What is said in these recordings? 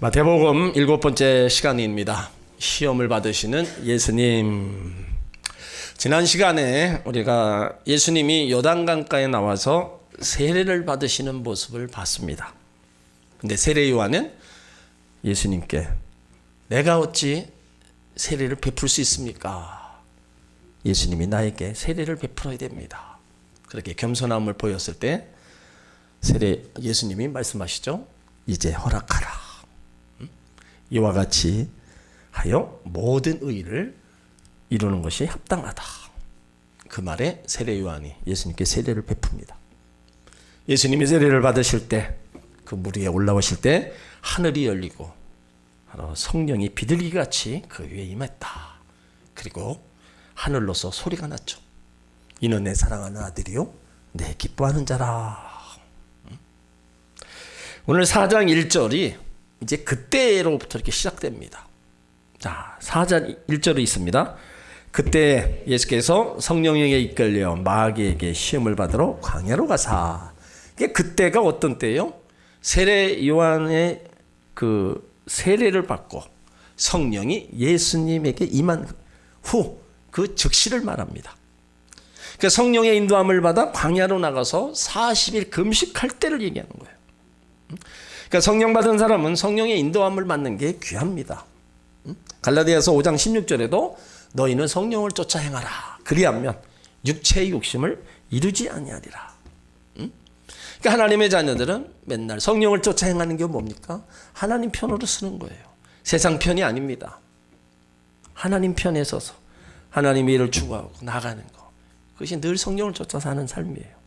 마태복음 7번째 시간입니다. 시험을 받으시는 예수님. 지난 시간에 우리가 예수님이 요단강가에 나와서 세례를 받으시는 모습을 봤습니다. 근데 세례 요한은 예수님께 내가 어찌 세례를 베풀 수 있습니까? 예수님이 나에게 세례를 베풀어야 됩니다. 그렇게 겸손함을 보였을 때 예수님이 말씀하시죠. 이제 허락하라. 이와 같이 하여 모든 의를 이루는 것이 합당하다. 그 말에 세례 요한이 예수님께 세례를 베풉니다. 예수님이 세례를 받으실 때, 그 물 위에 올라오실 때 하늘이 열리고 성령이 비둘기같이 그 위에 임했다. 그리고 하늘로서 소리가 났죠. 이는 내 사랑하는 아들이요 내 기뻐하는 자라. 오늘 4장 1절이 이제 그때로부터 이렇게 시작됩니다. 자, 4장 1절에 있습니다. 그때 예수께서 성령에게 이끌려 마귀에게 시험을 받으러 광야로 가사. 그때가 어떤 때예요? 세례 요한의 그 세례를 받고 성령이 예수님에게 임한 후 그 즉시를 말합니다. 그러니까 성령의 인도함을 받아 광야로 나가서 40일 금식할 때를 얘기하는 거예요. 그러니까 성령 받은 사람은 성령의 인도함을 받는 게 귀합니다. 갈라디아서 5장 16절에도 너희는 성령을 쫓아 행하라. 그리하면 육체의 욕심을 이루지 아니하리라. 그러니까 하나님의 자녀들은 맨날 성령을 쫓아 행하는 게 뭡니까? 하나님 편으로 쓰는 거예요. 세상 편이 아닙니다. 하나님 편에 서서 하나님의 일을 추구하고 나가는 거. 그것이 늘 성령을 쫓아 사는 삶이에요.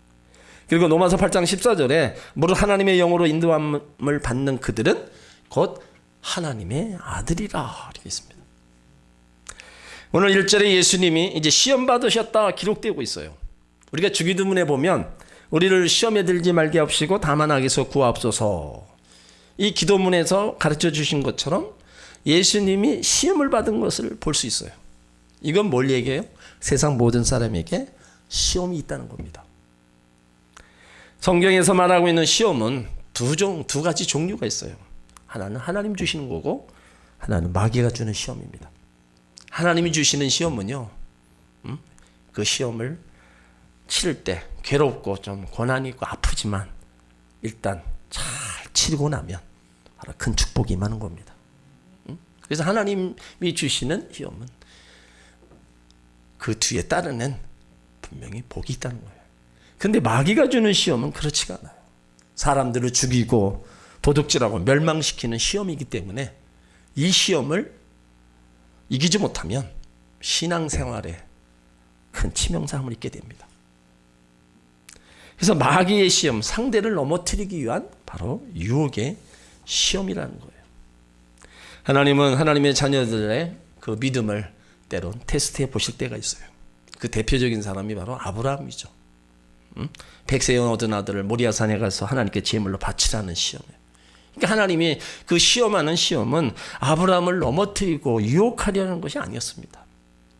그리고 로마서 8장 14절에 무릇 하나님의 영으로 인도함을 받는 그들은 곧 하나님의 아들이라 이렇게 있습니다. 오늘 1절에 예수님이 이제 시험 받으셨다 기록되고 있어요. 우리가 주기도문에 보면 우리를 시험에 들지 말게 하옵시고 다만 악에서 구하옵소서. 이 기도문에서 가르쳐 주신 것처럼 예수님이 시험을 받은 것을 볼 수 있어요. 이건 뭘 얘기해요? 세상 모든 사람에게 시험이 있다는 겁니다. 성경에서 말하고 있는 시험은 두 가지 종류가 있어요. 하나는 하나님 주시는 거고 하나는 마귀가 주는 시험입니다. 하나님이 주시는 시험은요, 그 시험을 치를 때 괴롭고 좀 고난이 있고 아프지만 일단 잘 치르고 나면 바로 큰 축복이 임하는 겁니다. 그래서 하나님이 주시는 시험은 그 뒤에 따르는 분명히 복이 있다는 거예요. 근데 마귀가 주는 시험은 그렇지가 않아요. 사람들을 죽이고 도둑질하고 멸망시키는 시험이기 때문에 이 시험을 이기지 못하면 신앙생활에 큰 치명상을 입게 됩니다. 그래서 마귀의 시험, 상대를 넘어뜨리기 위한 바로 유혹의 시험이라는 거예요. 하나님은 하나님의 자녀들의 그 믿음을 때론 테스트해 보실 때가 있어요. 그 대표적인 사람이 바로 아브라함이죠. 백세연 얻은 아들을 모리아산에 가서 하나님께 제물로 바치라는 시험이에요. 그러니까 하나님이 그 시험하는 시험은 아브라함을 넘어뜨리고 유혹하려는 것이 아니었습니다.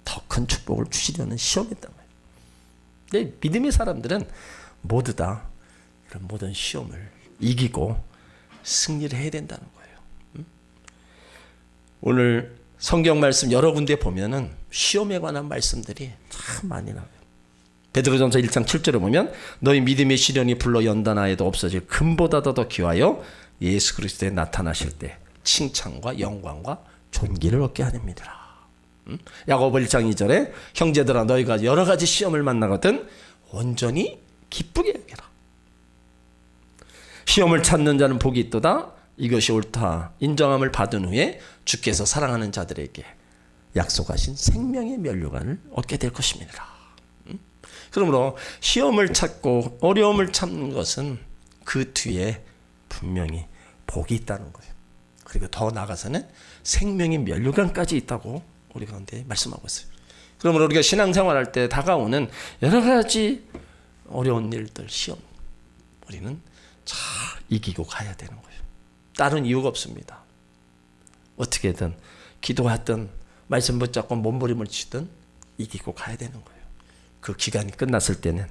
더 큰 축복을 주시려는 시험이었단 말이에요. 근데 믿음의 사람들은 모두 다 이런 모든 시험을 이기고 승리를 해야 된다는 거예요. 오늘 성경 말씀 여러 군데 보면은 시험에 관한 말씀들이 참 많이 나와요. 베드로전서 1장 7절에 보면 너희 믿음의 시련이 불러 연단하여도 없어질 금보다도 더 귀하여 예수 그리스도에 나타나실 때 칭찬과 영광과 존귀를 얻게 하느니라. 야고보 1장 2절에 형제들아 너희가 여러 가지 시험을 만나거든 온전히 기쁘게 여겨라. 시험을 찾는 자는 복이 있도다. 이것이 옳다 인정함을 받은 후에 주께서 사랑하는 자들에게 약속하신 생명의 면류관을 얻게 될 것입니다. 그러므로 시험을 찾고 어려움을 참는 것은 그 뒤에 분명히 복이 있다는 거예요. 그리고 더 나아가서는 생명의 면류관까지 있다고 우리 가운데 말씀하고 있어요. 그러므로 우리가 신앙생활할 때 다가오는 여러 가지 어려운 일들, 시험, 우리는 잘 이기고 가야 되는 거예요. 다른 이유가 없습니다. 어떻게든 기도하든 말씀 붙잡고 몸부림을 치든 이기고 가야 되는 거예요. 그 기간이 끝났을 때는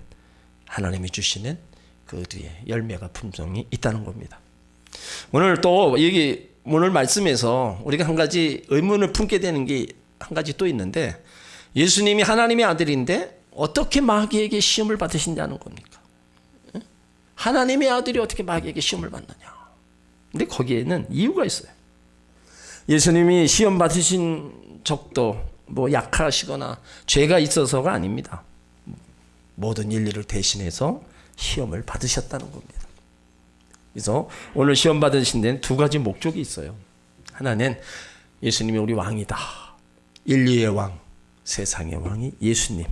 하나님이 주시는 그 뒤에 열매가 분명히 있다는 겁니다. 오늘 또 여기 오늘 말씀에서 우리가 한 가지 의문을 품게 되는 게 한 가지 또 있는데, 예수님이 하나님의 아들인데 어떻게 마귀에게 시험을 받으신다는 겁니까? 하나님의 아들이 어떻게 마귀에게 시험을 받느냐? 근데 거기에는 이유가 있어요. 예수님이 시험 받으신 적도 뭐 약하시거나 죄가 있어서가 아닙니다. 모든 인류를 대신해서 시험을 받으셨다는 겁니다. 그래서 오늘 시험 받으신 데는 두 가지 목적이 있어요. 하나는 예수님이 우리 왕이다. 인류의 왕, 세상의 왕이 예수님.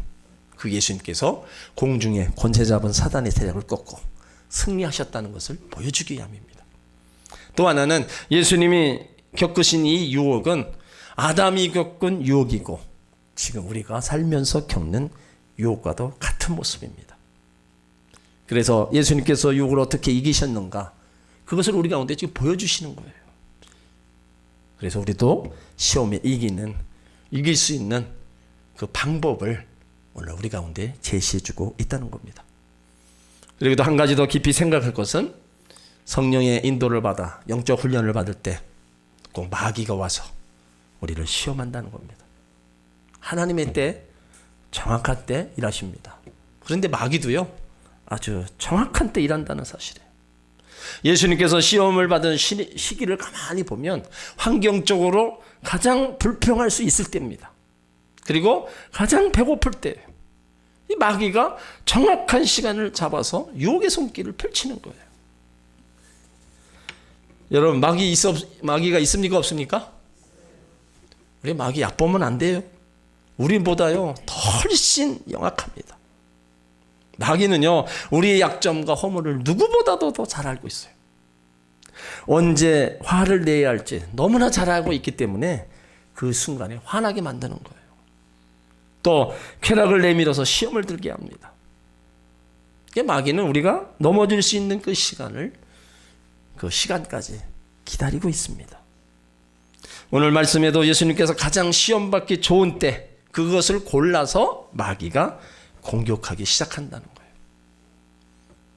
그 예수님께서 공중에 권세 잡은 사단의 세력을 꺾고 승리하셨다는 것을 보여주기 위함입니다. 또 하나는 예수님이 겪으신 이 유혹은 아담이 겪은 유혹이고 지금 우리가 살면서 겪는 유혹과도 같은 모습입니다. 그래서 예수님께서 유혹을 어떻게 이기셨는가, 그것을 우리 가운데 지금 보여주시는 거예요. 그래서 우리도 시험에 이길 수 있는 그 방법을 오늘 우리 가운데 제시해주고 있다는 겁니다. 그리고 또 한 가지 더 깊이 생각할 것은 성령의 인도를 받아 영적 훈련을 받을 때 꼭 마귀가 와서 우리를 시험한다는 겁니다. 하나님의 때, 정확한 때 일하십니다. 그런데 마귀도요, 아주 정확한 때 일한다는 사실이에요. 예수님께서 시험을 받은 시기를 가만히 보면 환경적으로 가장 불평할 수 있을 때입니다. 그리고 가장 배고플 때예요. 이 마귀가 정확한 시간을 잡아서 유혹의 손길을 펼치는 거예요. 여러분, 마귀가 있습니까 없습니까? 우리 마귀 얕보면 안 돼요. 우리보다요 더 훨씬 영악합니다. 마귀는요 우리의 약점과 허물을 누구보다도 더 잘 알고 있어요. 언제 화를 내야 할지 너무나 잘 알고 있기 때문에 그 순간에 화나게 만드는 거예요. 또 쾌락을 내밀어서 시험을 들게 합니다. 마귀는 우리가 넘어질 수 있는 그 시간까지 기다리고 있습니다. 오늘 말씀에도 예수님께서 가장 시험받기 좋은 때, 그것을 골라서 마귀가 공격하기 시작한다는 거예요.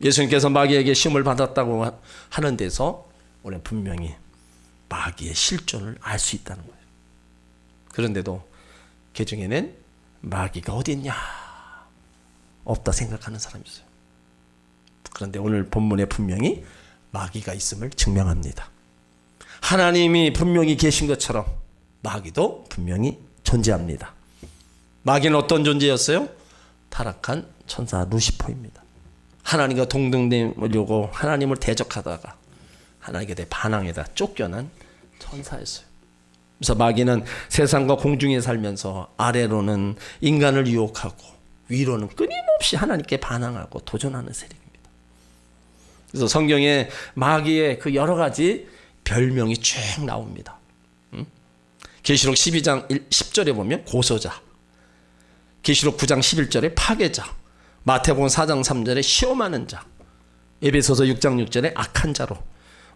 예수님께서 마귀에게 시험을 받았다고 하는 데서 우리는 분명히 마귀의 실존을 알 수 있다는 거예요. 그런데도 개중에는 마귀가 어디 있냐, 없다 생각하는 사람이 있어요. 그런데 오늘 본문에 분명히 마귀가 있음을 증명합니다. 하나님이 분명히 계신 것처럼 마귀도 분명히 존재합니다. 마귀는 어떤 존재였어요? 타락한 천사 루시퍼입니다. 하나님과 동등되려고 하나님을 대적하다가 하나님께 대해 반항에다 쫓겨난 천사였어요. 그래서 마귀는 세상과 공중에 살면서 아래로는 인간을 유혹하고 위로는 끊임없이 하나님께 반항하고 도전하는 세력입니다. 그래서 성경에 마귀의 그 여러 가지 별명이 쭉 나옵니다. 계시록 12장 10절에 보면 고소자, 계시록 9장 11절에 파괴자, 마태복음 4장 3절에 시험하는 자, 에베소서 6장 6절에 악한 자로,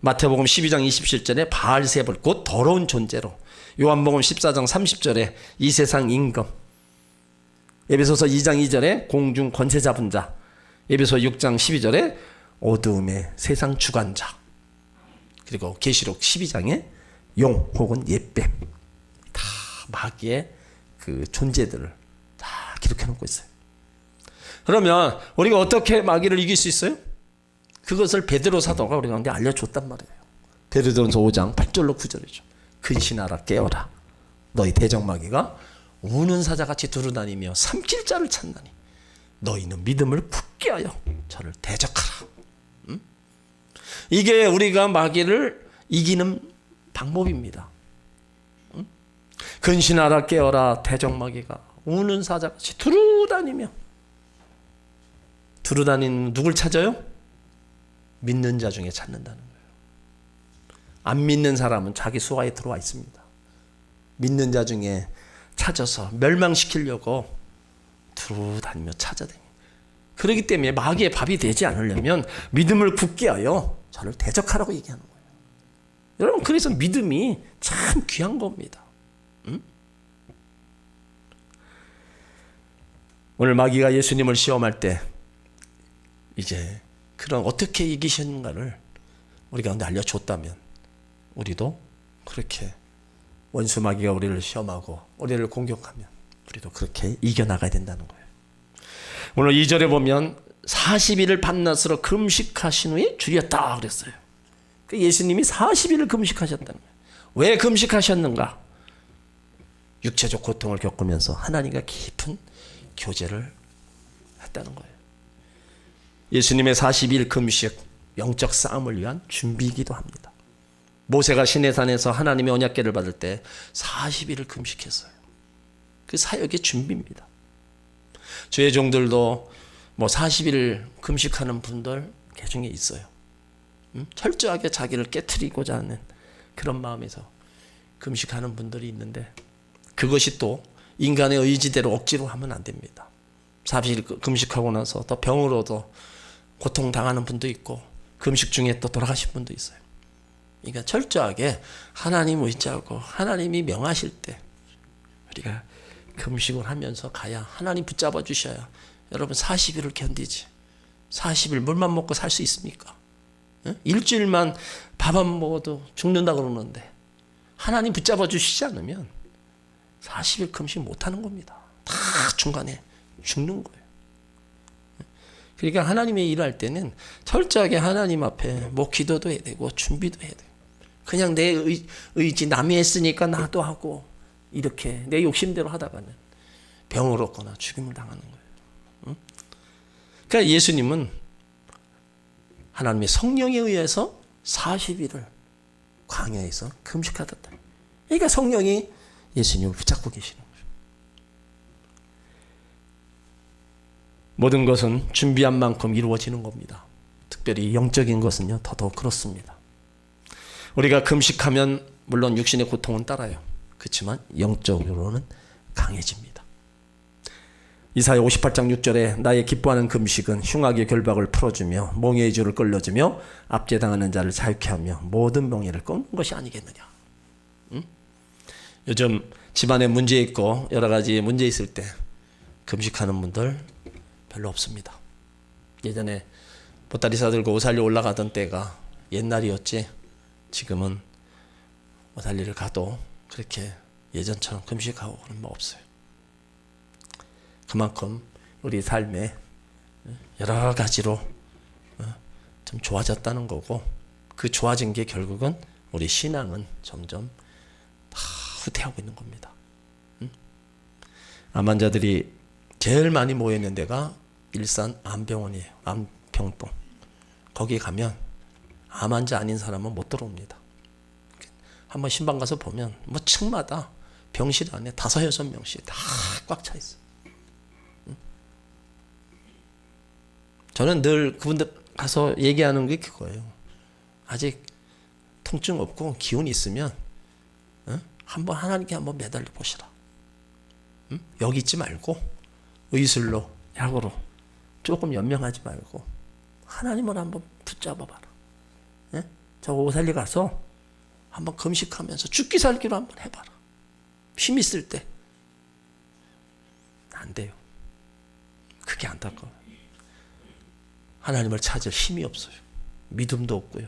마태복음 12장 27절에 바알세불 곧 더러운 존재로, 요한복음 14장 30절에 이 세상 임금, 에베소서 2장 2절에 공중 권세 잡은 자, 에베소 6장 12절에 어두움의 세상 주관자, 그리고 계시록 12장에 용 혹은 옛뱀, 다 마귀의 그 존재들을 다 기록해 놓고 있어요. 그러면 우리가 어떻게 마귀를 이길 수 있어요? 그것을 베드로 사도가 우리 가운데 알려줬단 말이에요. 베드로전서 5장 8절로 9절이죠. 근신하라 깨어라, 너희 대적 마귀가 우는 사자같이 두루다니며 삼킬 자를 찾나니 너희는 믿음을 굳게 하여 저를 대적하라. 이게 우리가 마귀를 이기는 방법입니다. 근신하라 깨어라, 대적 마귀가 우는 사자같이 두루다니면, 두루다니는 누굴 찾아요? 믿는 자 중에 찾는다는 거예요. 안 믿는 사람은 자기 수하에 들어와 있습니다. 믿는 자 중에 찾아서 멸망시키려고 두루다니며 찾아다닙니다. 그렇기 때문에 마귀의 밥이 되지 않으려면 믿음을 굳게 하여 저를 대적하라고 얘기하는 거예요. 여러분, 그래서 믿음이 참 귀한 겁니다. 오늘 마귀가 예수님을 시험할 때 이제 그런 어떻게 이기셨는가를 우리 가운데 알려줬다면 우리도 그렇게 원수 마귀가 우리를 시험하고 우리를 공격하면 우리도 그렇게 이겨나가야 된다는 거예요. 오늘 2절에 보면 40일을 밤낮으로 금식하신 후에 줄였다 그랬어요. 예수님이 40일을 금식하셨다는 거예요. 왜 금식하셨는가? 육체적 고통을 겪으면서 하나님과 깊은 교제를 했다는 거예요. 예수님의 40일 금식, 영적 싸움을 위한 준비이기도 합니다. 모세가 시내산에서 하나님의 언약궤를 받을 때 40일을 금식했어요. 그 사역의 준비입니다. 주의 종들도 40일 금식하는 분들 개중에 있어요. 철저하게 자기를 깨트리고자 하는 그런 마음에서 금식하는 분들이 있는데, 그것이 또 인간의 의지대로 억지로 하면 안 됩니다. 40일 금식하고 나서 또 병으로도 고통당하는 분도 있고 금식 중에 또 돌아가신 분도 있어요. 그러니까 철저하게 하나님 의지하고 하나님이 명하실 때 우리가 금식을 하면서 가야, 하나님 붙잡아 주셔야 여러분 40일을 견디지. 40일 물만 먹고 살 수 있습니까? 일주일만 밥 안 먹어도 죽는다 그러는데 하나님 붙잡아 주시지 않으면 40일 금식 못하는 겁니다. 다 중간에 죽는 거예요. 그러니까 하나님의 일할 때는 철저하게 하나님 앞에 기도도 해야 되고 준비도 해야 돼요. 그냥 내 의지, 남이 했으니까 나도 하고 이렇게 내 욕심대로 하다가는 병을 얻거나 죽임을 당하는 거예요. 그러니까 예수님은 하나님의 성령에 의해서 40일을 광야에서 금식하셨다. 그러니까 성령이 예수님을 붙잡고 계시는 거죠. 모든 것은 준비한 만큼 이루어지는 겁니다. 특별히 영적인 것은요, 더더욱 그렇습니다. 우리가 금식하면 물론 육신의 고통은 따라요. 그렇지만 영적으로는 강해집니다. 이사야 58장 6절에 나의 기뻐하는 금식은 흉악의 결박을 풀어주며 몽해의 줄을 끌어주며 압제당하는 자를 자유케 하며 모든 몽해를 끊는 것이 아니겠느냐. 요즘 집안에 문제 있고 여러 가지 문제 있을 때 금식하는 분들 별로 없습니다. 예전에 보따리 싸들고 오살리 올라가던 때가 옛날이었지, 지금은 오살리를 가도 그렇게 예전처럼 금식하고 그런 거 없어요. 그만큼 우리 삶에 여러 가지로 좀 좋아졌다는 거고, 그 좋아진 게 결국은 우리 신앙은 점점 다 후퇴하고 있는 겁니다. 암 환자들이 제일 많이 모여있는 데가 일산 암병원이에요. 암병동. 거기 가면 암 환자 아닌 사람은 못 들어옵니다. 한번 신방 가서 보면 층마다 병실 안에 5, 6명씩 다 꽉 차 있어요. 저는 늘 그분들 가서 얘기하는 게 그거예요. 아직 통증 없고 기운이 있으면 한번 하나님께 한번 매달려 보시라. 여기 있지 말고 의술로, 약으로 조금 연명하지 말고 하나님을 한번 붙잡아 봐라. 저 오살리 가서 한번 금식하면서 죽기 살기로 한번 해봐라. 힘 있을 때. 안 돼요. 그게 안타까워요. 하나님을 찾을 힘이 없어요. 믿음도 없고요.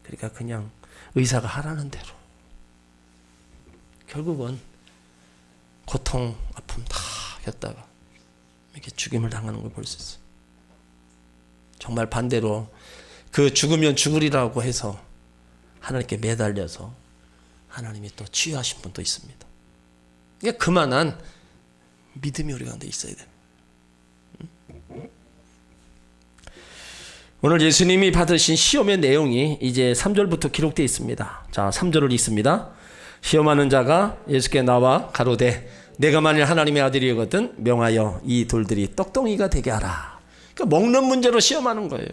그러니까 그냥 의사가 하라는 대로 결국은 고통, 아픔 다 겪다가 이렇게 죽임을 당하는 걸 볼 수 있어요. 정말 반대로 그 죽으면 죽으리라고 해서 하나님께 매달려서 하나님이 또 치유하신 분도 있습니다. 그러니까 그만한 믿음이 우리 가운데 있어야 됩니다. 오늘 예수님이 받으신 시험의 내용이 이제 3절부터 기록되어 있습니다. 자, 3절을 읽습니다. 시험하는 자가 예수께 나와 가로되 내가 만일 하나님의 아들이거든 명하여 이 돌들이 떡덩이가 되게 하라. 그러니까 먹는 문제로 시험하는 거예요.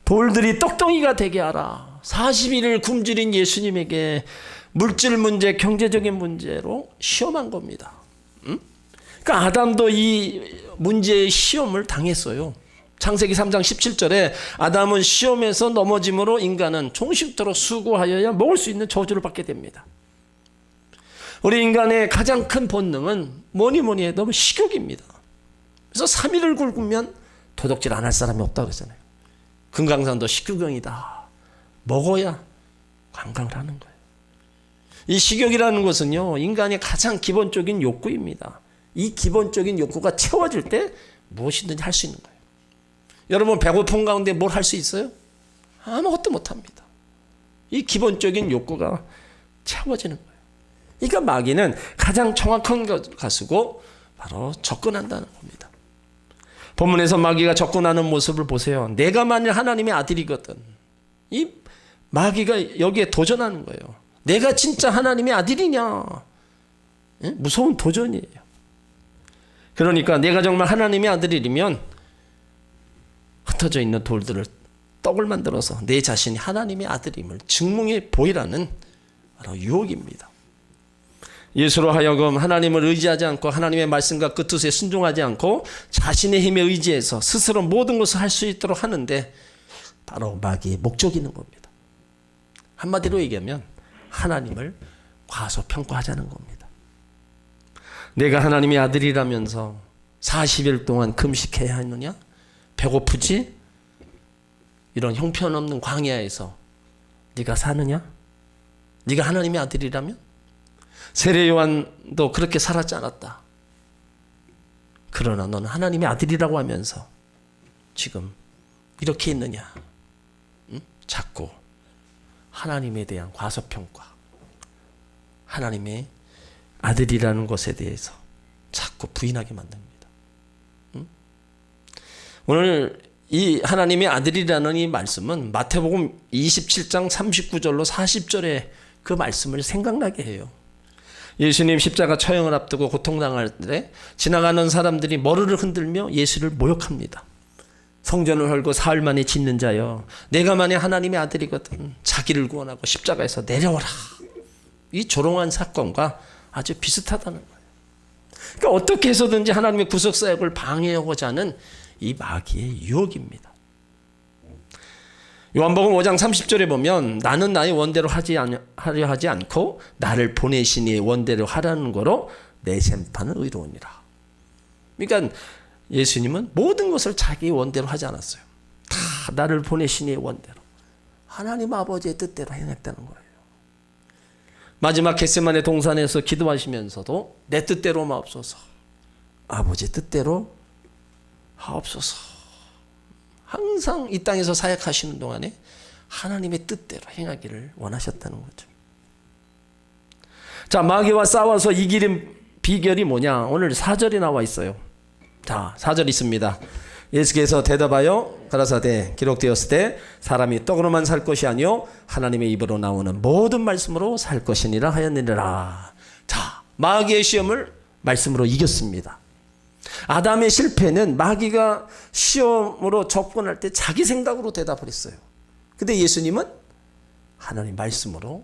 돌들이 떡덩이가 되게 하라. 40일을 굶주린 예수님에게 물질 문제, 경제적인 문제로 시험한 겁니다. 그러니까 아담도 이 문제의 시험을 당했어요. 창세기 3장 17절에 아담은 시험에서 넘어짐으로 인간은 종식토록 수고하여야 먹을 수 있는 저주를 받게 됩니다. 우리 인간의 가장 큰 본능은 뭐니 해도 식욕입니다. 그래서 3일을 굶으면 도둑질 안 할 사람이 없다고 그랬잖아요. 금강산도 식후경이다. 먹어야 관광을 하는 거예요. 이 식욕이라는 것은요, 인간의 가장 기본적인 욕구입니다. 이 기본적인 욕구가 채워질 때 무엇이든지 할 수 있는 거예요. 여러분 배고픈 가운데 뭘 할 수 있어요? 아무것도 못합니다. 이 기본적인 욕구가 채워지는 거예요. 그러니까 마귀는 가장 정확한 가수고 바로 접근한다는 겁니다. 본문에서 마귀가 접근하는 모습을 보세요. 내가 만일 하나님의 아들이거든. 이 마귀가 여기에 도전하는 거예요. 내가 진짜 하나님의 아들이냐? 무서운 도전이에요. 그러니까 내가 정말 하나님의 아들이면 흩어져 있는 돌들을 떡을 만들어서 내 자신이 하나님의 아들임을 증명해 보이라는 바로 유혹입니다. 예수로 하여금 하나님을 의지하지 않고 하나님의 말씀과 그 뜻에 순종하지 않고 자신의 힘에 의지해서 스스로 모든 것을 할 수 있도록 하는데 바로 마귀의 목적이 있는 겁니다. 한마디로 얘기하면 하나님을 과소평가하자는 겁니다. 내가 하나님의 아들이라면서 40일 동안 금식해야 하느냐? 배고프지? 이런 형편없는 광야에서 네가 사느냐? 네가 하나님의 아들이라면? 세례 요한도 그렇게 살았지 않았다. 그러나 너는 하나님의 아들이라고 하면서 지금 이렇게 있느냐? 응? 자꾸 하나님에 대한 과소평가, 하나님의 아들이라는 것에 대해서 자꾸 부인하게 만듭니다. 응? 오늘 이 하나님의 아들이라는 이 말씀은 마태복음 27장 39절로 40절의 그 말씀을 생각나게 해요. 예수님 십자가 처형을 앞두고 고통당할 때 지나가는 사람들이 머리를 흔들며 예수를 모욕합니다. 성전을 헐고 사흘 만에 짓는 자여, 내가 만약 하나님의 아들이거든 자기를 구원하고 십자가에서 내려오라. 이 조롱한 사건과 아주 비슷하다는 거예요. 그러니까 어떻게 해서든지 하나님의 구속사역을 방해하고자 하는 이 마귀의 유혹입니다. 요한복음 5장 30절에 보면 나는 나의 원대로 하려 하지 않고 나를 보내신 이의 원대로 하라는 거로 내 심판은 의로우니라. 그러니까 예수님은 모든 것을 자기 원대로 하지 않았어요. 다 나를 보내신 이의 원대로 하나님 아버지의 뜻대로 행했다는 거예요. 마지막 겟세마네 동산에서 기도하시면서도 내 뜻대로 마옵소서, 아버지 뜻대로 하옵소서. 항상 이 땅에서 사역하시는 동안에 하나님의 뜻대로 행하기를 원하셨다는 거죠. 자, 마귀와 싸워서 이기는 비결이 뭐냐? 오늘 4절이 나와 있어요. 자, 4절 있습니다. 예수께서 대답하여 가라사대 기록되었을 때 사람이 떡으로만 살 것이 아니요 하나님의 입으로 나오는 모든 말씀으로 살 것이니라 하였느니라. 자, 마귀의 시험을 말씀으로 이겼습니다. 아담의 실패는 마귀가 시험으로 접근할 때 자기 생각으로 대답을 했어요. 근데 예수님은 하나님 말씀으로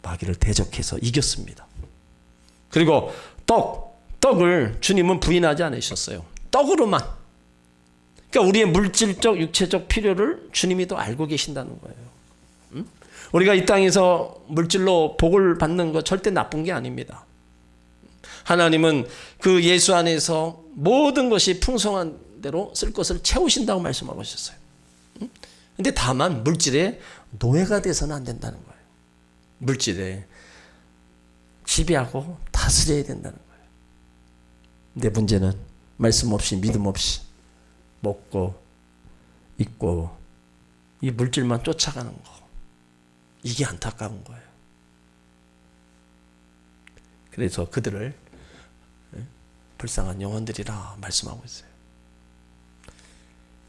마귀를 대적해서 이겼습니다. 그리고 떡을 주님은 부인하지 않으셨어요. 떡으로만. 그러니까 우리의 물질적, 육체적 필요를 주님이 또 알고 계신다는 거예요. 우리가 이 땅에서 물질로 복을 받는 거 절대 나쁜 게 아닙니다. 하나님은 그 예수 안에서 모든 것이 풍성한 대로 쓸 것을 채우신다고 말씀하고 있었어요. 근데 다만 물질에 노예가 돼서는 안 된다는 거예요. 물질에 지배하고 다스려야 된다는 거예요. 근데 문제는 말씀 없이 믿음 없이 먹고 입고 이 물질만 쫓아가는 거, 이게 안타까운 거예요. 그래서 그들을 불쌍한 영혼들이라 말씀하고 있어요.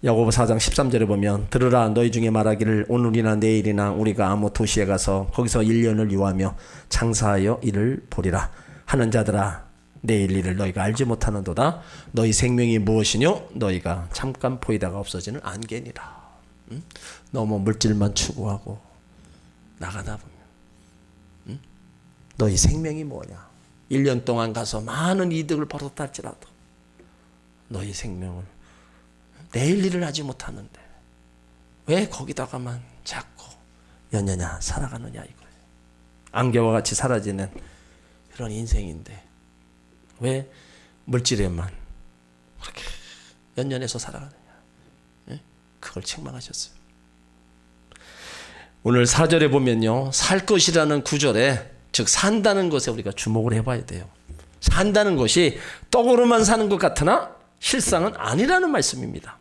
야고보 4장 13절에 보면 들으라, 너희 중에 말하기를 오늘이나 내일이나 우리가 아무 도시에 가서 거기서 1년을 유하며 장사하여 이를 보리라 하는 자들아, 내일 일을 너희가 알지 못하는도다. 너희 생명이 무엇이뇨? 너희가 잠깐 보이다가 없어지는 안개니라. 너무 물질만 추구하고 나가다 보면 너희 생명이 뭐냐? 1년 동안 가서 많은 이득을 벌었다 할지라도 너희 생명을 내일 일을 하지 못하는데 왜 거기다가만 자꾸 연연하 살아가느냐 이거예요. 안개와 같이 사라지는 그런 인생인데 왜 물질에만 그렇게 연연해서 살아가느냐. 그걸 책망하셨어요. 오늘 4절에 보면요, 살 것이라는 구절에, 즉 산다는 것에 우리가 주목을 해봐야 돼요. 산다는 것이 떡으로만 사는 것 같으나 실상은 아니라는 말씀입니다.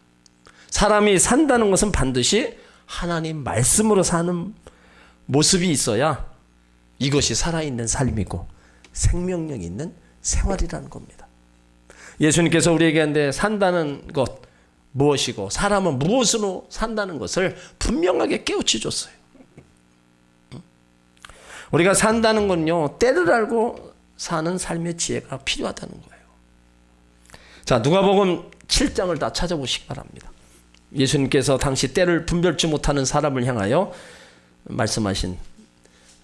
사람이 산다는 것은 반드시 하나님 말씀으로 사는 모습이 있어야 이것이 살아있는 삶이고 생명력이 있는 생활이라는 겁니다. 예수님께서 우리에게 한데 산다는 것 무엇이고 사람은 무엇으로 산다는 것을 분명하게 깨우쳐 줬어요. 우리가 산다는 건요, 때를 알고 사는 삶의 지혜가 필요하다는 거예요. 자, 누가복음 7장을 다 찾아보시기 바랍니다. 예수님께서 당시 때를 분별치 못하는 사람을 향하여 말씀하신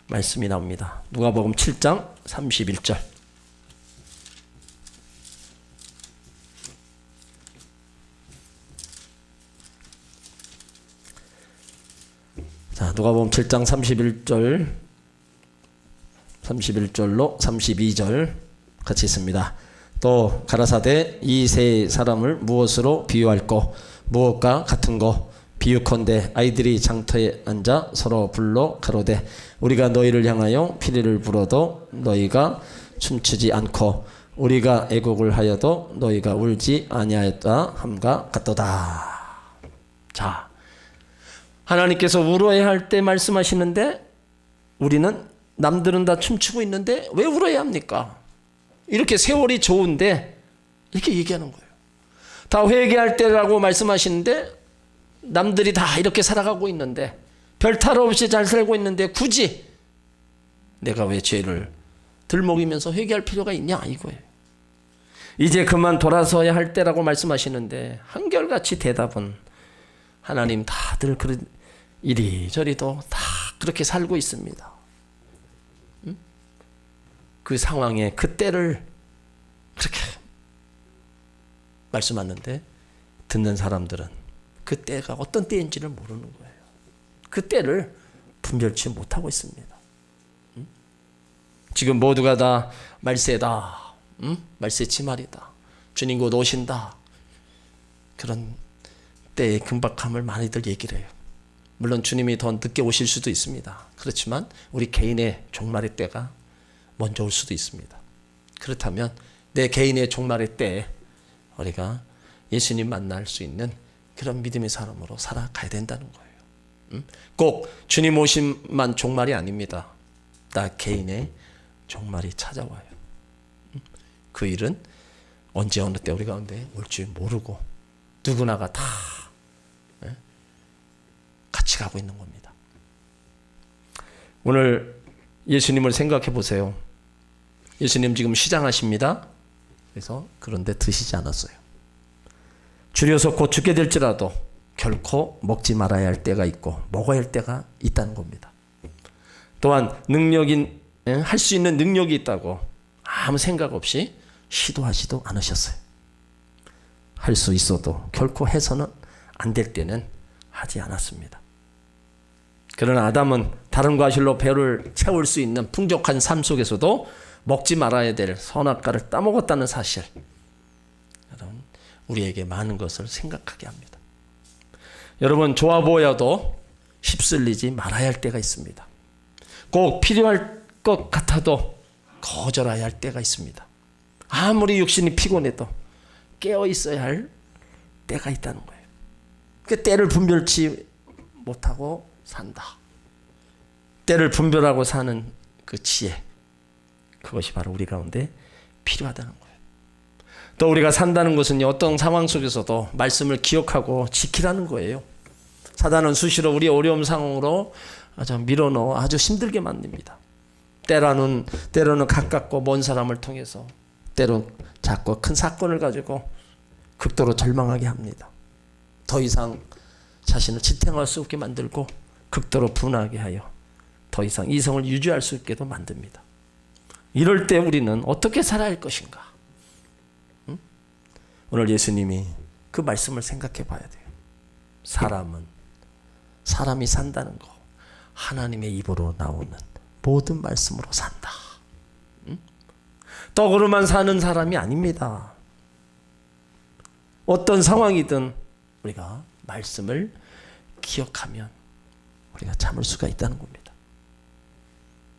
말씀이 나옵니다. 누가복음 7장 31절. 자, 누가복음 7장 31절로 32절 같이 있습니다. 또 가라사대 이 세 사람을 무엇으로 비유할꼬? 무엇과 같은고? 비유컨대 아이들이 장터에 앉아 서로 불러 가로되 우리가 너희를 향하여 피리를 불어도 너희가 춤추지 않고 우리가 애곡을 하여도 너희가 울지 아니하였다 함과 같도다. 자, 하나님께서 울어야 할 때 말씀하시는데 우리는 남들은 다 춤추고 있는데 왜 울어야 합니까? 이렇게 세월이 좋은데 이렇게 얘기하는 거예요. 다 회개할 때라고 말씀하시는데 남들이 다 이렇게 살아가고 있는데 별 탈 없이 잘 살고 있는데 굳이 내가 왜 죄를 들먹이면서 회개할 필요가 있냐 이거예요. 이제 그만 돌아서야 할 때라고 말씀하시는데 한결같이 대답은 하나님 다들 이리저리도 다 그렇게 살고 있습니다. 그 상황에 그 때를 그렇게 말씀하는데 듣는 사람들은 그 때가 어떤 때인지를 모르는 거예요. 그 때를 분별치 못하고 있습니다. 지금 모두가 다 말세다. 말세 치말이다. 주님 곧 오신다. 그런 때의 긴박함을 많이들 얘기를 해요. 물론 주님이 더 늦게 오실 수도 있습니다. 그렇지만 우리 개인의 종말의 때가 먼저 올 수도 있습니다. 그렇다면 내 개인의 종말의 때에 우리가 예수님 만날 수 있는 그런 믿음의 사람으로 살아가야 된다는 거예요. 꼭 주님 오심만 종말이 아닙니다. 나 개인의 종말이 찾아와요. 그 일은 언제 어느 때 우리 가운데 올지 모르고 누구나가 다 같이 가고 있는 겁니다. 오늘 예수님을 생각해 보세요. 예수님 지금 시장하십니다. 그래서 그런데 드시지 않았어요. 줄여서 곧 죽게 될지라도 결코 먹지 말아야 할 때가 있고 먹어야 할 때가 있다는 겁니다. 또한 할 수 있는 능력이 있다고 아무 생각 없이 시도하지도 않으셨어요. 할 수 있어도 결코 해서는 안 될 때는 하지 않았습니다. 그러나 아담은 다른 과실로 배를 채울 수 있는 풍족한 삶 속에서도 먹지 말아야 될 선악과를 따먹었다는 사실, 여러분 우리에게 많은 것을 생각하게 합니다. 여러분 좋아 보여도 휩쓸리지 말아야 할 때가 있습니다. 꼭 필요할 것 같아도 거절해야 할 때가 있습니다. 아무리 육신이 피곤해도 깨어 있어야 할 때가 있다는 거예요. 그 때를 분별치 못하고 산다. 때를 분별하고 사는 그 지혜, 그것이 바로 우리 가운데 필요하다는 거예요. 또 우리가 산다는 것은요, 어떤 상황 속에서도 말씀을 기억하고 지키라는 거예요. 사단은 수시로 우리 어려움 상황으로 밀어넣어 아주 힘들게 만듭니다. 때로는 가깝고 먼 사람을 통해서, 때로 작고 큰 사건을 가지고 극도로 절망하게 합니다. 더 이상 자신을 지탱할 수 없게 만들고 극도로 분하게 하여 더 이상 이성을 유지할 수 없게도 만듭니다. 이럴 때 우리는 어떻게 살아야 할 것인가? 오늘 예수님이 그 말씀을 생각해 봐야 돼요. 사람이 산다는 거, 하나님의 입으로 나오는 모든 말씀으로 산다. 떡으로만 사는 사람이 아닙니다. 어떤 상황이든 우리가 말씀을 기억하면 우리가 참을 수가 있다는 겁니다.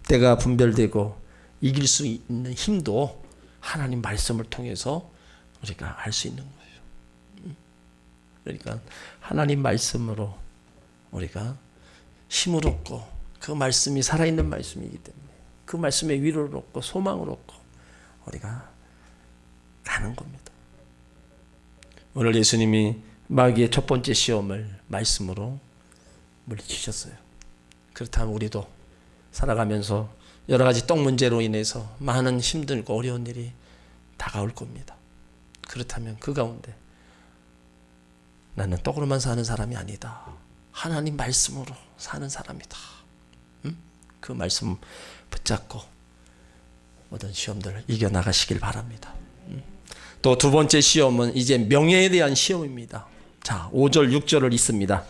때가 분별되고 이길 수 있는 힘도 하나님 말씀을 통해서 우리가 알 수 있는 거예요. 그러니까 하나님 말씀으로 우리가 힘을 얻고 그 말씀이 살아있는 말씀이기 때문에 그 말씀에 위로를 얻고 소망을 얻고 우리가 가는 겁니다. 오늘 예수님이 마귀의 첫 번째 시험을 말씀으로 물리치셨어요. 그렇다면 우리도 살아가면서 여러 가지 떡 문제로 인해서 많은 힘들고 어려운 일이 다가올 겁니다. 그렇다면 그 가운데 나는 떡으로만 사는 사람이 아니다. 하나님 말씀으로 사는 사람이다. 그 말씀 붙잡고 모든 시험들을 이겨나가시길 바랍니다. 또 두 번째 시험은 이제 명예에 대한 시험입니다. 자, 5절 6절을 읽습니다.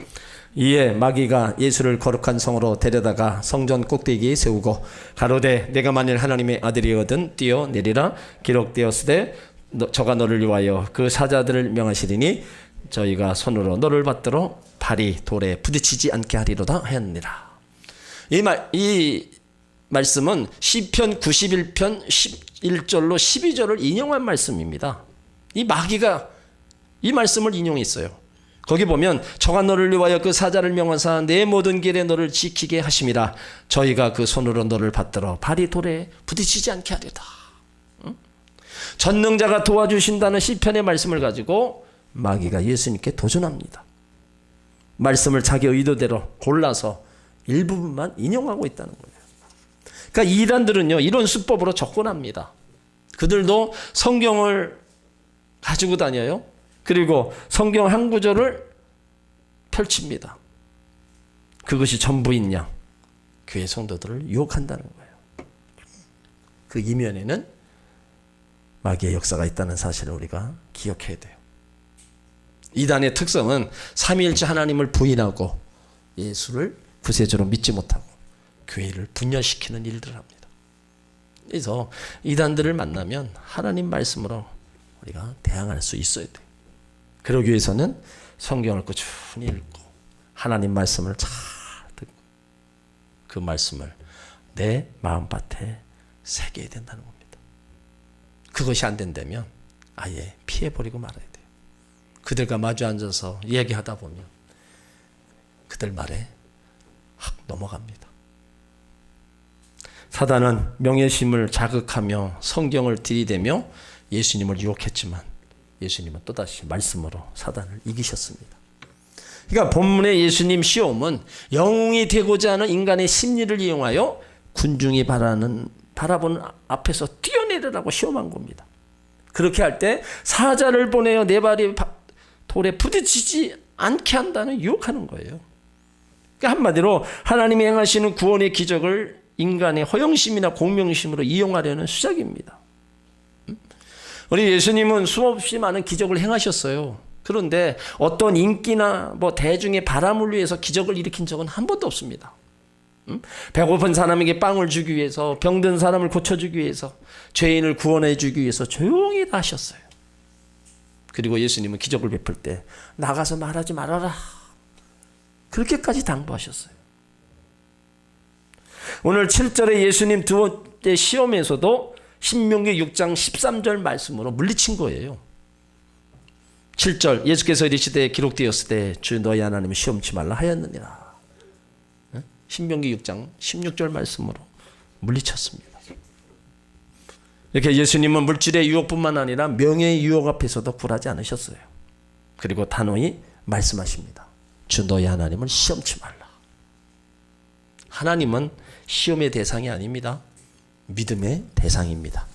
이에 마귀가 예수를 거룩한 성으로 데려다가 성전 꼭대기에 세우고 가로되 내가 만일 하나님의 아들이거든 뛰어내리라 기록되었으되 저가 너를 위하여 그 사자들을 명하시리니 저희가 손으로 너를 받들어 발이 돌에 부딪히지 않게 하리로다 하였느니라. 이 말씀은 시편 91편 11절로 12절을 인용한 말씀입니다. 이 마귀가 이 말씀을 인용했어요. 거기 보면 저가 너를 위하여 그 사자를 명하사 내 모든 길에 너를 지키게 하심이라 저희가 그 손으로 너를 받들어 발이 돌에 부딪히지 않게 하리다. 전능자가 도와주신다는 시편의 말씀을 가지고 마귀가 예수님께 도전합니다. 말씀을 자기 의도대로 골라서 일부분만 인용하고 있다는 거예요. 그러니까 이단들은요 이런 수법으로 접근합니다. 그들도 성경을 가지고 다녀요. 그리고 성경 한 구절을 펼칩니다. 그것이 전부인 양 교회 성도들을 유혹한다는 거예요. 그 이면에는 마귀의 역사가 있다는 사실을 우리가 기억해야 돼요. 이단의 특성은 삼위일체 하나님을 부인하고 예수를 구세주로 믿지 못하고 교회를 분열시키는 일들을 합니다. 그래서 이단들을 만나면 하나님 말씀으로 우리가 대항할 수 있어야 돼요. 그러기 위해서는 성경을 꾸준히 읽고 하나님 말씀을 잘 듣고 그 말씀을 내 마음밭에 새겨야 된다는 겁니다. 그것이 안 된다면 아예 피해버리고 말아야 돼요. 그들과 마주 앉아서 얘기하다 보면 그들 말에 확 넘어갑니다. 사단은 명예심을 자극하며 성경을 들이대며 예수님을 유혹했지만 예수님은 또다시 말씀으로 사단을 이기셨습니다. 그러니까 본문의 예수님 시험은 영웅이 되고자 하는 인간의 심리를 이용하여 군중이 바라보는 앞에서 뛰어내리라고 시험한 겁니다. 그렇게 할 때 사자를 보내어 내 발이 돌에 부딪히지 않게 한다는 유혹하는 거예요. 그러니까 한마디로 하나님이 행하시는 구원의 기적을 인간의 허영심이나 공명심으로 이용하려는 수작입니다. 우리 예수님은 수없이 많은 기적을 행하셨어요. 그런데 어떤 인기나 대중의 바람을 위해서 기적을 일으킨 적은 한 번도 없습니다. 배고픈 사람에게 빵을 주기 위해서, 병든 사람을 고쳐주기 위해서, 죄인을 구원해 주기 위해서 조용히 다 하셨어요. 그리고 예수님은 기적을 베풀 때 나가서 말하지 말아라, 그렇게까지 당부하셨어요. 오늘 7절에 예수님 두 번째 시험에서도 신명기 6장 13절 말씀으로 물리친 거예요. 7절 예수께서 이르시되 기록되었을 때 주 너희 하나님을 시험치 말라 하였느니라. 신명기 6장 16절 말씀으로 물리쳤습니다. 이렇게 예수님은 물질의 유혹뿐만 아니라 명예의 유혹 앞에서도 굴하지 않으셨어요. 그리고 단호히 말씀하십니다. 주 너희 하나님을 시험치 말라. 하나님은 시험의 대상이 아닙니다. 믿음의 대상입니다.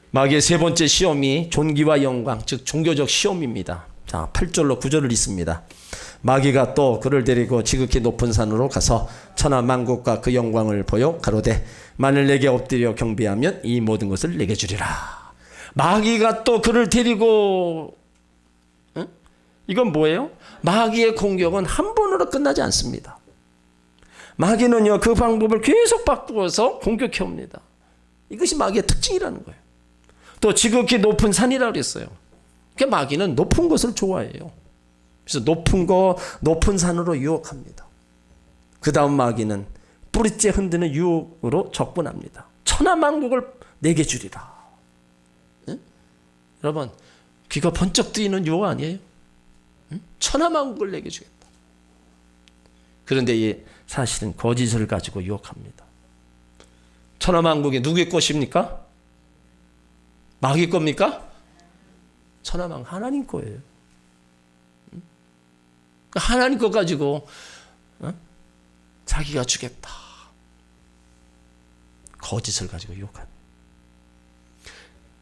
마귀의 세 번째 시험이 존귀와 영광, 즉 종교적 시험입니다. 자, 8절로 9절을 읽습니다. 마귀가 또 그를 데리고 지극히 높은 산으로 가서 천하 만국과 그 영광을 보여 가로되 만일 내게 엎드려 경배하면 이 모든 것을 내게 주리라. 마귀가 또 그를 데리고, 이건 뭐예요? 마귀의 공격은 한 번으로 끝나지 않습니다. 마귀는요, 그 방법을 계속 바꾸어서 공격해 옵니다. 이것이 마귀의 특징이라는 거예요. 또 지극히 높은 산이라고 그랬어요. 그러니까 마귀는 높은 것을 좋아해요. 그래서 높은 산으로 유혹합니다. 그 다음 마귀는 뿌리째 흔드는 유혹으로 접근합니다. 천하만국을 내게 주리라. 응? 여러분, 귀가 번쩍 뜨이는 유혹 아니에요? 응? 천하만국을 내게 주겠다. 그런데 이 사실은 거짓을 가지고 유혹합니다. 천하만국이 누구의 것입니까? 마귀 겁니까? 천하만국 하나님 거예요. 하나님 것 가지고 자기가 주겠다. 거짓을 가지고 유혹합니다.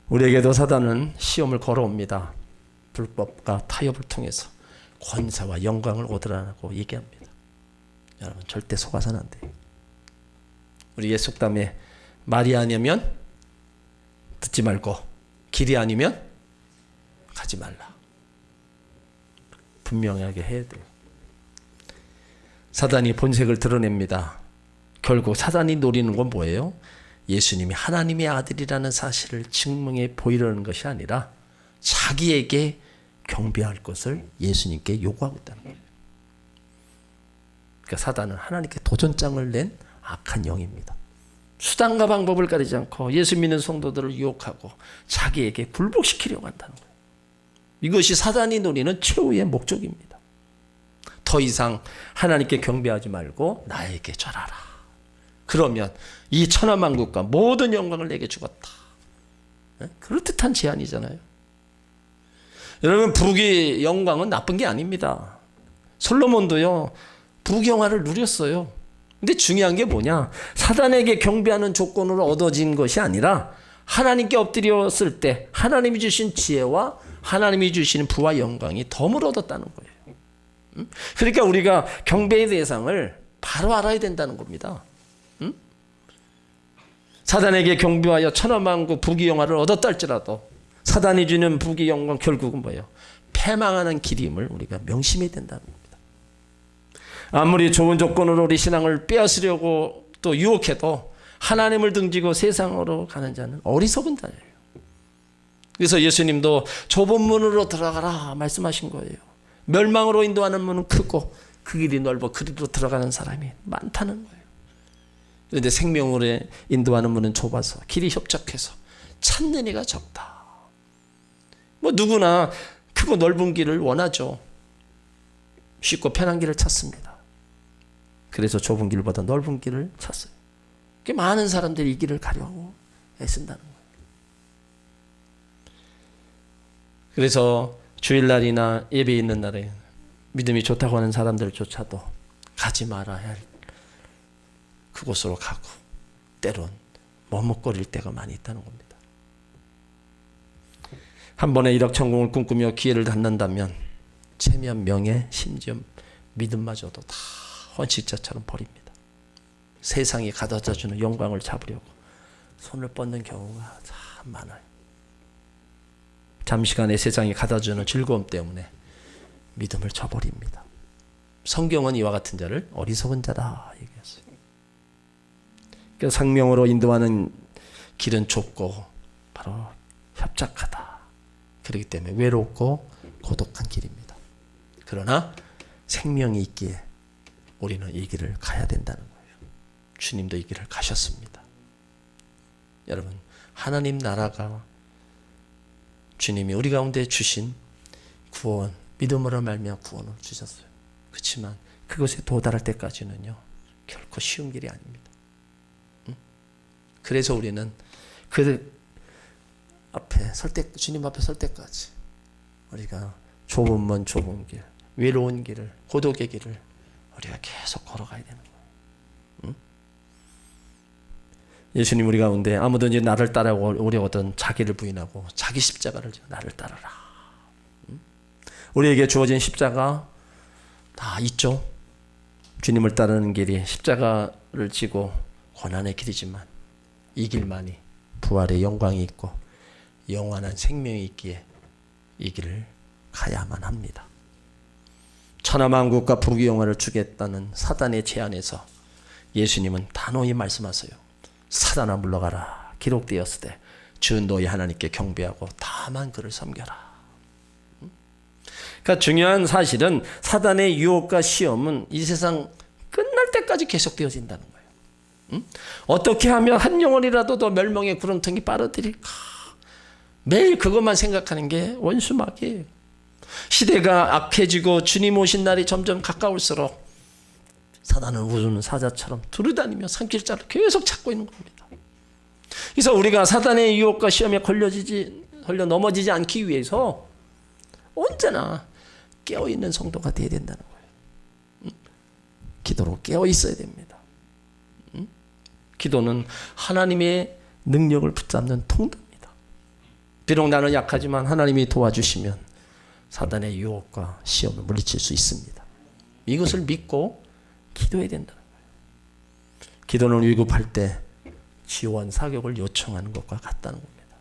우리에게도 사단은 시험을 걸어옵니다. 불법과 타협을 통해서 권세와 영광을 얻으라고 얘기합니다. 여러분, 절대 속아서는 안 돼요. 우리 옛 속담에 말이 아니면 듣지 말고 길이 아니면 가지 말라. 분명하게 해야 돼요. 사단이 본색을 드러냅니다. 결국 사단이 노리는 건 뭐예요? 예수님이 하나님의 아들이라는 사실을 증명해 보이려는 것이 아니라 자기에게 경배할 것을 예수님께 요구하고 있다는 거예요. 그러니까 사단은 하나님께 도전장을 낸 악한 영입니다. 수단과 방법을 가리지 않고 예수 믿는 성도들을 유혹하고 자기에게 굴복시키려고 한다는 거예요. 이것이 사단이 노리는 최후의 목적입니다. 더 이상 하나님께 경배하지 말고 나에게 절하라. 그러면 이 천하만국과 모든 영광을 내게 주겠다. 그럴듯한 제안이잖아요. 여러분, 북의 영광은 나쁜 게 아닙니다. 솔로몬도요, 북영화를 누렸어요. 근데 중요한 게 뭐냐? 사단에게 경배하는 조건으로 얻어진 것이 아니라 하나님께 엎드렸을 때 하나님이 주신 지혜와 하나님이 주시는 부와 영광이 덤을 얻었다는 거예요. 그러니까 우리가 경배의 대상을 바로 알아야 된다는 겁니다. 사단에게 경배하여 천하만국 부귀 영화를 얻었다 할지라도 사단이 주는 부귀 영광 결국은 뭐예요? 패망하는 길임을 우리가 명심해야 된다는 겁니다. 아무리 좋은 조건으로 우리 신앙을 빼앗으려고 또 유혹해도 하나님을 등지고 세상으로 가는 자는 어리석은 자예요. 그래서 예수님도 좁은 문으로 들어가라 말씀하신 거예요. 멸망으로 인도하는 문은 크고 그 길이 넓어 그리로 들어가는 사람이 많다는 거예요. 그런데 생명으로 인도하는 문은 좁아서 길이 협착해서 찾는 이가 적다. 뭐 누구나 크고 넓은 길을 원하죠. 쉽고 편한 길을 찾습니다. 그래서 좁은 길보다 넓은 길을 찾어요. 많은 사람들이 이 길을 가려고 애쓴다는 거예요. 그래서 주일날이나 예배 있는 날에 믿음이 좋다고 하는 사람들조차도 가지 말아야 할 그곳으로 가고 때론 머뭇거릴 때가 많이 있다는 겁니다. 한 번에 일확천금을 꿈꾸며 기회를 갖는다면 체면, 명예, 심지어 믿음마저도 다 헌신자처럼 버립니다. 세상이 가져다주는 영광을 잡으려고 손을 뻗는 경우가 참 많아요. 잠시간의 세상이 가져다주는 즐거움 때문에 믿음을 저버립니다. 성경은 이와 같은 자를 어리석은 자다 얘기했어요. 그러니까 생명으로 인도하는 길은 좁고 바로 협착하다. 그렇기 때문에 외롭고 고독한 길입니다. 그러나 생명이 있기에 우리는 이 길을 가야 된다는 거예요. 주님도 이 길을 가셨습니다. 여러분, 하나님 나라가 주님이 우리 가운데 주신 구원, 믿음으로 말미암아 구원을 주셨어요. 그렇지만 그것에 도달할 때까지는요, 결코 쉬운 길이 아닙니다. 그래서 우리는 그 앞에 설 때, 주님 앞에 설 때까지 우리가 좁은 문, 좁은 길, 외로운 길을, 고독의 길을 우리가 계속 걸어가야 되는 거예요. 예수님 우리 가운데 아무든지 나를 따라오려거든 자기를 부인하고 자기 십자가를 지고 나를 따르라. 우리에게 주어진 십자가 다 있죠. 주님을 따르는 길이 십자가를 지고 고난의 길이지만 이 길만이 부활의 영광이 있고 영원한 생명이 있기에 이 길을 가야만 합니다. 천하만국과 부귀영화를 주겠다는 사단의 제안에서 예수님은 단호히 말씀하세요. 사단아 물러가라. 기록되었으되 주 너희 하나님께 경배하고 다만 그를 섬겨라. 그러니까 중요한 사실은 사단의 유혹과 시험은 이 세상 끝날 끝날 때까지 계속되어진다는 거예요. 어떻게 하면 한 영혼이라도 더 멸망의 구렁텅이 빨아들일까? 매일 그것만 생각하는 게 원수 마귀예요. 시대가 악해지고 주님 오신 날이 점점 가까울수록 사단은 우는 사자처럼 두루다니며 산길자를 계속 찾고 있는 겁니다. 그래서 우리가 사단의 유혹과 시험에 걸려 넘어지지 않기 위해서 언제나 깨어있는 성도가 되어야 된다는 거예요. 기도로 깨어있어야 됩니다. 기도는 하나님의 능력을 붙잡는 통로입니다. 비록 나는 약하지만 하나님이 도와주시면 사단의 유혹과 시험을 물리칠 수 있습니다. 이것을 믿고 기도해야 된다는 거예요. 기도는 위급할 때 지원 사격을 요청하는 것과 같다는 겁니다.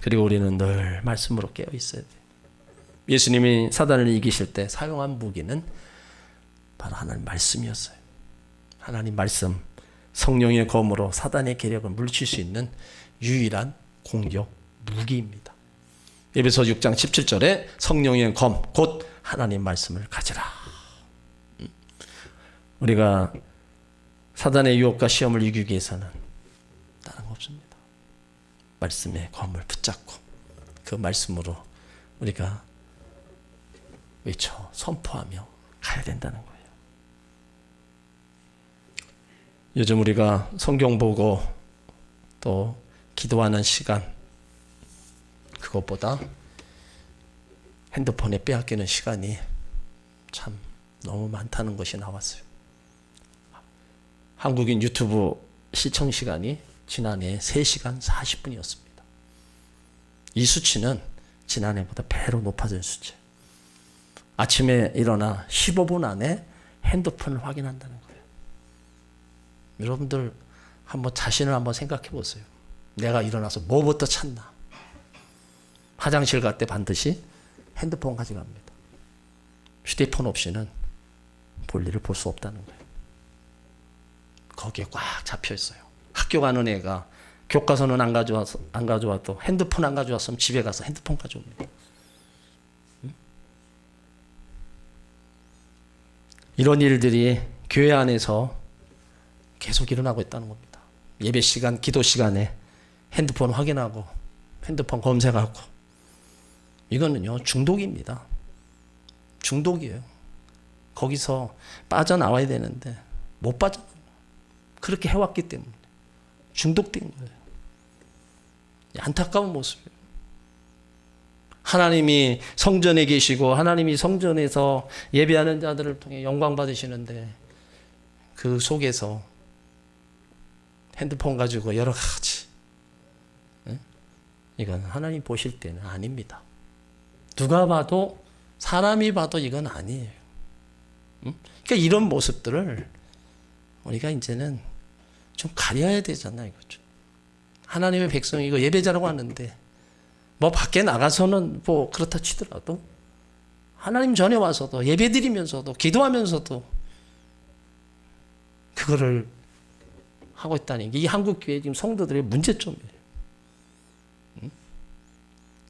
그리고 우리는 늘 말씀으로 깨어 있어야 돼요. 예수님이 사단을 이기실 때 사용한 무기는 바로 하나님 말씀이었어요. 하나님 말씀, 성령의 검으로 사단의 계략을 물칠 수 있는 유일한 공격 무기입니다. 에베소 6장 17절에 성령의 검, 곧 하나님 말씀을 가지라. 우리가 사단의 유혹과 시험을 이기기 위해서는 다른 거 없습니다. 말씀의 검을 붙잡고 그 말씀으로 우리가 외쳐 선포하며 가야 된다는 거예요. 요즘 우리가 성경 보고 또 기도하는 시간, 그것보다 핸드폰에 빼앗기는 시간이 참 너무 많다는 것이 나왔어요. 한국인 유튜브 시청 시간이 지난해 3시간 40분이었습니다. 이 수치는 지난해보다 배로 높아진 수치. 아침에 일어나 15분 안에 핸드폰을 확인한다는 거예요. 여러분들 한번 자신을 한번 생각해 보세요. 내가 일어나서 뭐부터 찾나? 화장실 갈 때 반드시 핸드폰 가져갑니다. 휴대폰 없이는 볼일을 볼 수 없다는 거예요. 거기에 꽉 잡혀 있어요. 학교 가는 애가 교과서는 안 가져와도 핸드폰 안 가져왔으면 집에 가서 핸드폰 가져옵니다. 이런 일들이 교회 안에서 계속 일어나고 있다는 겁니다. 예배 시간, 기도 시간에 핸드폰 확인하고 핸드폰 검색하고 이거는요 중독입니다. 중독이에요. 거기서 빠져나와야 되는데 못 빠져나와요. 그렇게 해왔기 때문에 중독된 거예요. 안타까운 모습이에요. 하나님이 성전에 계시고 하나님이 성전에서 예배하는 자들을 통해 영광 받으시는데 그 속에서 핸드폰 가지고 여러 가지, 이건 하나님 보실 때는 아닙니다. 누가 봐도 사람이 봐도 이건 아니에요. 그러니까 이런 모습들을 우리가 이제는 좀 가려야 되잖아요. 이거죠. 하나님의 백성이 이거 예배자라고 하는데 뭐 밖에 나가서는 뭐 그렇다 치더라도 하나님 전에 와서도 예배 드리면서도 기도하면서도 그거를 하고 있다는 게 이 한국 교회 지금 성도들의 문제점이에요.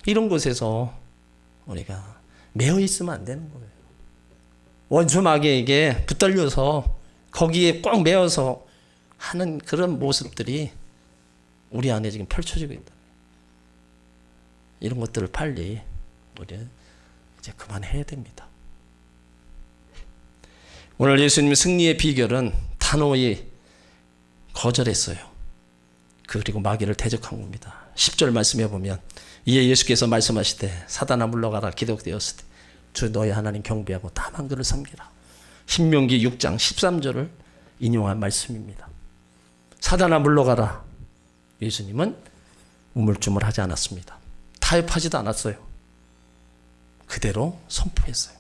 이런 곳에서 우리가 매여 있으면 안 되는 거예요. 원수 마귀에게 붙들려서 거기에 꽉 매여서 하는 그런 모습들이 우리 안에 지금 펼쳐지고 있다. 이런 것들을 빨리 우리는 이제 그만해야 됩니다. 오늘 예수님 승리의 비결은 단호히 거절했어요. 그리고 마귀를 대적한 겁니다. 10절 말씀해 보면 이에 예수께서 말씀하시되 사단아 물러가라 기록되었을 때 주 너의 하나님 경배하고 다만 그를 섬기라. 신명기 6장 13절을 인용한 말씀입니다. 사단아 물러가라. 예수님은 우물쭈물하지 않았습니다. 타협하지도 않았어요. 그대로 선포했어요.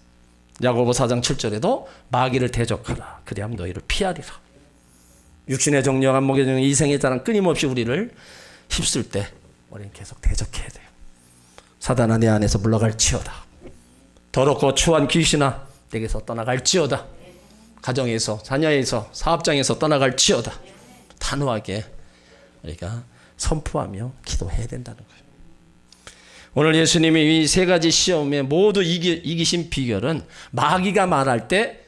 야고보 4장 7절에도 마귀를 대적하라. 그리하면 너희를 피하리라. 육신의 정령한 목의 정령 이생의 자랑 끊임없이 우리를 휩쓸 때 우리는 계속 대적해야 돼요. 사단아 내 안에서 물러갈지어다. 더럽고 추한 귀신아 내게서 떠나갈지어다. 가정에서 자녀에서 사업장에서 떠나갈지어다. 단호하게 우리가 선포하며 기도해야 된다는 거예요. 오늘 예수님이 이 세 가지 시험에 모두 이기신 비결은 마귀가 말할 때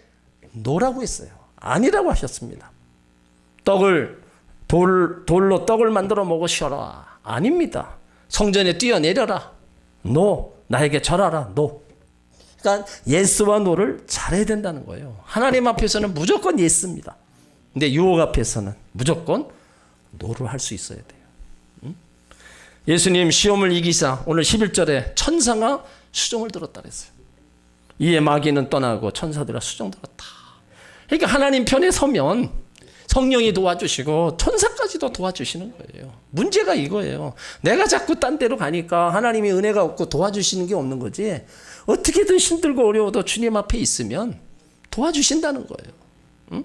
노라고 했어요. 아니라고 하셨습니다. 돌로 떡을 만들어 먹으셔라. 아닙니다. 성전에 뛰어내려라. 노. 나에게 절하라. 노. 그러니까 예스와 노를 잘해야 된다는 거예요. 하나님 앞에서는 무조건 예스입니다. 근데 유혹 앞에서는 무조건 노를 할 수 있어야 돼요. 예수님 시험을 이기사 오늘 11절에 천사가 수종을 들었다 그랬어요. 이에 마귀는 떠나고 천사들아 수종 들었다. 그러니까 하나님 편에 서면 성령이 도와주시고 천사까지도 도와주시는 거예요. 문제가 이거예요. 내가 자꾸 딴 데로 가니까 하나님이 은혜가 없고 도와주시는 게 없는 거지. 어떻게든 힘들고 어려워도 주님 앞에 있으면 도와주신다는 거예요. 응?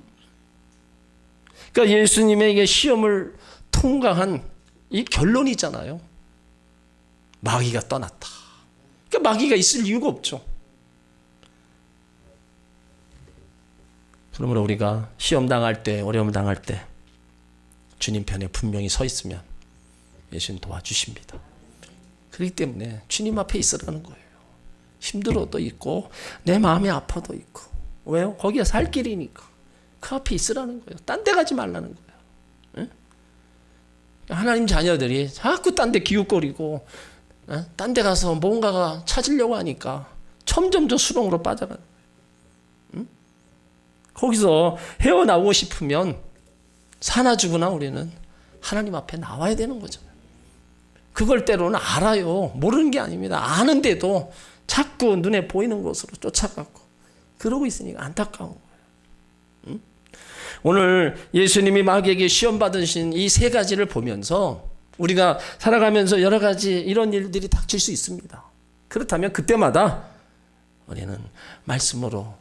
그러니까 예수님에게 시험을 통과한 이 결론이잖아요. 마귀가 떠났다. 그러니까 마귀가 있을 이유가 없죠. 그러므로 우리가 시험 당할 때, 어려움 당할 때 주님 편에 분명히 서 있으면 예수님 도와주십니다. 그렇기 때문에 주님 앞에 있으라는 거예요. 힘들어도 있고 내 마음이 아파도 있고. 왜요? 거기가 살 길이니까. 그 앞에 있으라는 거예요. 딴 데 가지 말라는 거예요. 응? 하나님 자녀들이 자꾸 딴 데 기웃거리고 딴 데 가서 뭔가가 찾으려고 하니까 점점 저 수렁으로 빠져가는 거예요. 응? 거기서 헤어나오고 싶으면 사나 죽으나 우리는 하나님 앞에 나와야 되는 거잖아요. 그걸 때로는 알아요. 모르는 게 아닙니다. 아는데도 자꾸 눈에 보이는 곳으로 쫓아가고 그러고 있으니까 안타까운 거예요. 응? 오늘 예수님이 마귀에게 시험 받으신 이 세 가지를 보면서 우리가 살아가면서 여러 가지 이런 일들이 닥칠 수 있습니다. 그렇다면 그때마다 우리는 말씀으로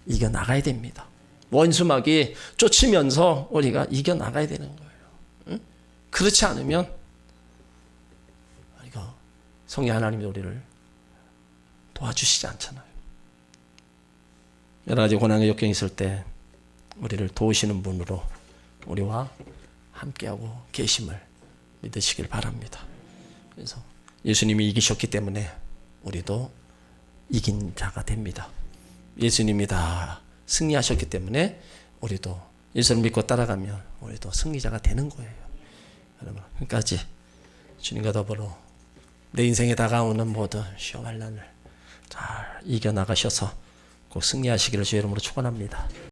이겨나가야 됩니다. 원수마귀 쫓으면서 우리가 이겨나가야 되는 거예요. 응? 그렇지 않으면 우리가 성령 하나님이 우리를 도와주시지 않잖아요. 여러 가지 고난의 역경이 있을 때 우리를 도우시는 분으로 우리와 함께하고 계심을 믿으시길 바랍니다. 그래서 예수님이 이기셨기 때문에 우리도 이긴 자가 됩니다. 예수님이 다 승리하셨기 때문에 우리도 예수를 믿고 따라가면 우리도 승리자가 되는 거예요. 여러분, 끝까지 주님과 더불어 내 인생에 다가오는 모든 시험 환난을 잘 이겨나가셔서 꼭 승리하시기를 주의 이름으로 축원합니다.